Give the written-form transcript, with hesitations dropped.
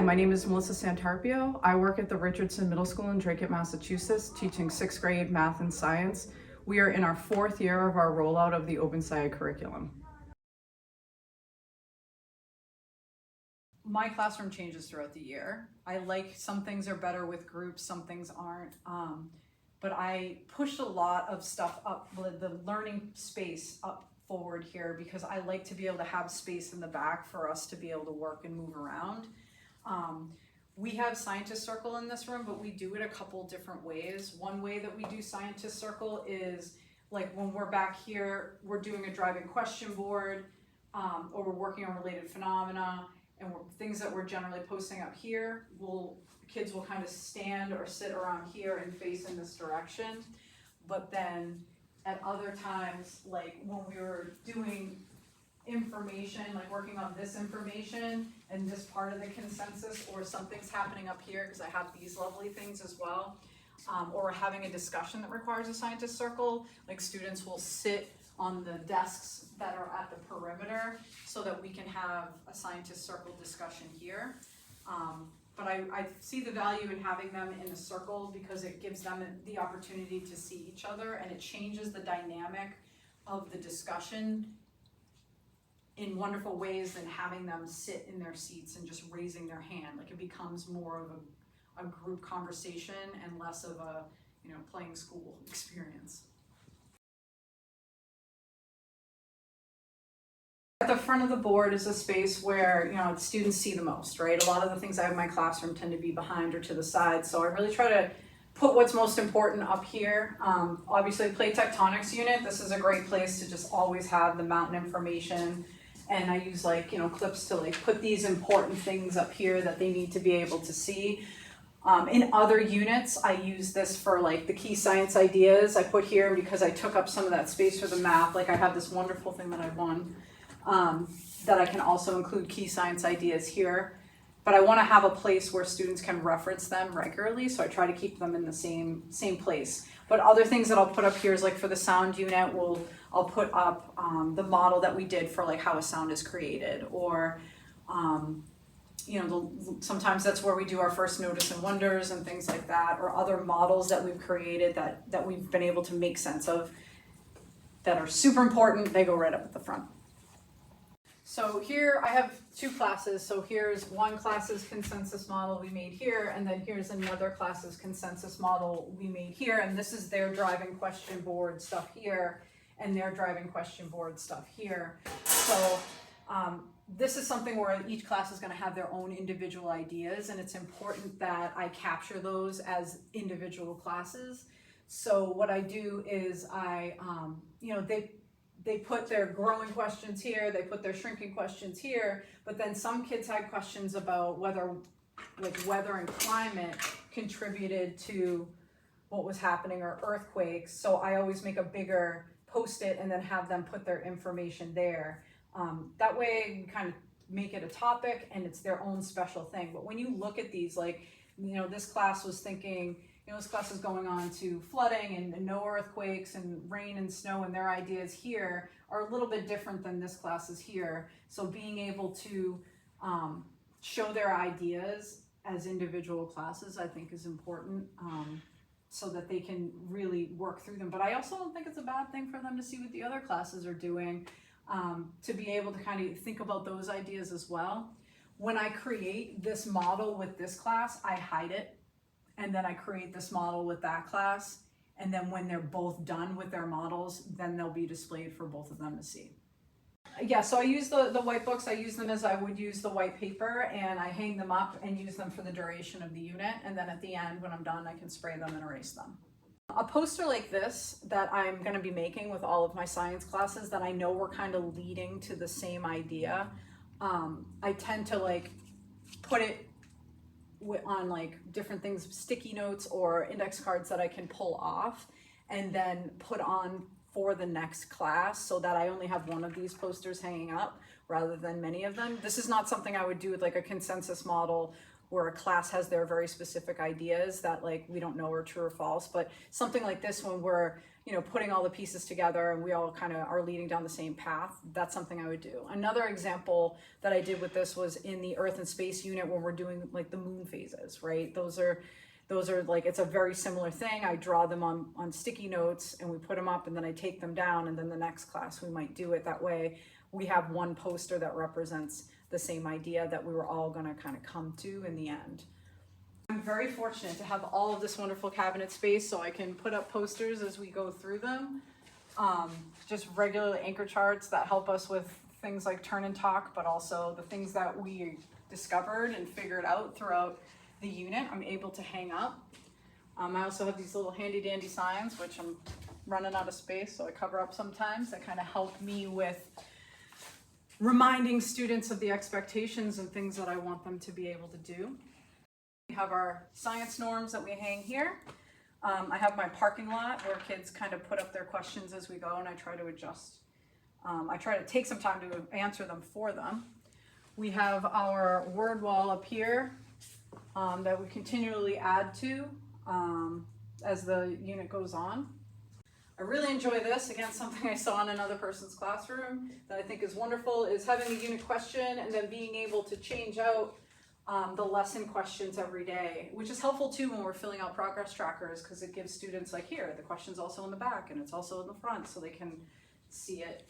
my name is Melissa Santarpio. I work at the Richardson Middle School in Dracut, Massachusetts, teaching 6th grade math and science. We are in our 4th year of our rollout of the OpenSciEd curriculum. My classroom changes throughout the year. I like some things are better with groups, some things aren't. But I pushed a lot of stuff up, the learning space up forward here, because I like to be able to have space in the back for us to be able to work and move around. We have Scientist Circle in this room, but we do it a couple different ways. One way that we do Scientist Circle is like when we're back here, we're doing a driving question board, or we're working on related phenomena, and things that we're generally posting up here, kids will kind of stand or sit around here and face in this direction. But then at other times, like when we were doing information, like working on this information and this part of the consensus, or something's happening up here because I have these lovely things as well, or we're having a discussion that requires a Scientist Circle, like students will sit on the desks that are at the perimeter so that we can have a Scientist Circle discussion here. But I see the value in having them in a circle because it gives them the opportunity to see each other, and it changes the dynamic of the discussion in wonderful ways than having them sit in their seats and just raising their hand. Like it becomes more of a group conversation and less of a, playing school experience. At the front of the board is a space where, students see the most, right? A lot of the things I have in my classroom tend to be behind or to the side. So I really try to put what's most important up here. Obviously plate tectonics unit, this is a great place to just always have the mountain information. And I use clips to put these important things up here that they need to be able to see. In other units, I use this for the key science ideas I put here because I took up some of that space for the math. I have this wonderful thing that I won. That I can also include key science ideas here, but I want to have a place where students can reference them regularly, so I try to keep them in the same place. But other things that I'll put up here is for the sound unit, I'll put up the model that we did for how a sound is created, or sometimes that's where we do our first notice and wonders and things like that, or other models that we've created that we've been able to make sense of that are super important. They go right up at the front. So here I have 2 classes. So here's one class's consensus model we made here, and then here's another class's consensus model we made here, and this is their driving question board stuff here, and their driving question board stuff here. So this is something where each class is going to have their own individual ideas, and it's important that I capture those as individual classes. So what I do is they put their growing questions here, they put their shrinking questions here, but then some kids had questions about whether weather and climate contributed to what was happening, or earthquakes. So I always make a bigger post-it and then have them put their information there. That way you kind of make it a topic and it's their own special thing. But when you look at these, this class was thinking, this class is going on to flooding and no earthquakes and rain and snow, and their ideas here are a little bit different than this class is here. So being able to show their ideas as individual classes, I think, is important, so that they can really work through them. But I also don't think it's a bad thing for them to see what the other classes are doing, to be able to kind of think about those ideas as well. When I create this model with this class, I hide it. And then I create this model with that class. And then when they're both done with their models, then they'll be displayed for both of them to see. Yeah, so I use the white books. I use them as I would use the white paper, and I hang them up and use them for the duration of the unit. And then at the end, when I'm done, I can spray them and erase them. A poster like this that I'm going to be making with all of my science classes that I know we're kind of leading to the same idea, I tend to put it on different things, sticky notes or index cards that I can pull off and then put on for the next class, so that I only have one of these posters hanging up rather than many of them. This is not something I would do with a consensus model where a class has their very specific ideas that we don't know are true or false, but something like this one where you know, putting all the pieces together and we all kind of are leading down the same path, that's something I would do. Another example that I did with this was in the Earth and Space unit when we're doing like the moon phases, right? Those are like, it's a very similar thing. I draw them on sticky notes and we put them up and then I take them down, and then the next class we might do it that way. We have one poster that represents the same idea that we were all gonna kind of come to in the end. I'm very fortunate to have all of this wonderful cabinet space so I can put up posters as we go through them. Just regular anchor charts that help us with things like turn and talk, but also the things that we discovered and figured out throughout the unit, I'm able to hang up. I also have these little handy dandy signs, which I'm running out of space, so I cover up sometimes, that kind of help me with reminding students of the expectations and things that I want them to be able to do. We have our science norms that we hang here. I have my parking lot where kids kind of put up their questions as we go, and I try to adjust. I try to take some time to answer them for them. We have our word wall up here that we continually add to as the unit goes on. I really enjoy this. Again, something I saw in another person's classroom that I think is wonderful is having a unit question and then being able to change out the lesson questions every day, which is helpful too when we're filling out progress trackers, because it gives students like, here, the question's also in the back and it's also in the front, so they can see it